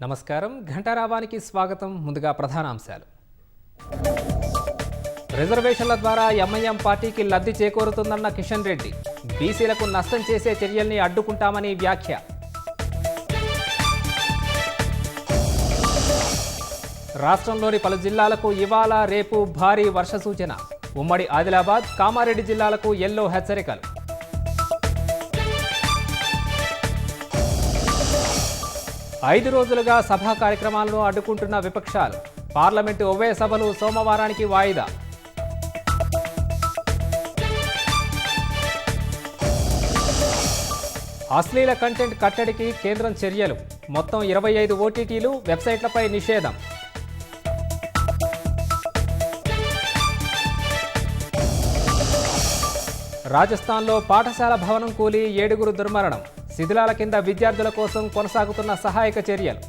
నమస్కారం, ఘంటారావానికి స్వాగతం. ముందుగా ప్రధానాంశాలు. రిజర్వేషన్ల ద్వారా ఎంఐఎం పార్టీకి లబ్ధి చేకూరుతుందన్న కిషన్ రెడ్డి. బీసీలకు నష్టం చేసే చర్యల్ని అడ్డుకుంటామని వ్యాఖ్య. రాష్ట్రంలోని పలు జిల్లాలకు ఇవాళ రేపు భారీ వర్ష సూచన. ఉమ్మడి ఆదిలాబాద్, కామారెడ్డి జిల్లాలకు యెల్లో హెచ్చరికలు. 5 రోజులుగా సభా కార్యక్రమాలను అడ్డుకుంటున్న విపక్షాలు. పార్లమెంటు ఉభయ సభలు సోమవారానికి వాయిదా. అశ్లీల కంటెంట్ కట్టడికి కేంద్రం చర్యలు. మొత్తం 25 ఓటీటీలు, వెబ్సైట్లపై నిషేధం. రాజస్థాన్లో పాఠశాల భవనం కూలి 7గురు దుర్మరణం. శిథిలాల కింద విద్యార్థుల కోసం కొనసాగుతున్న సహాయక చర్యలు.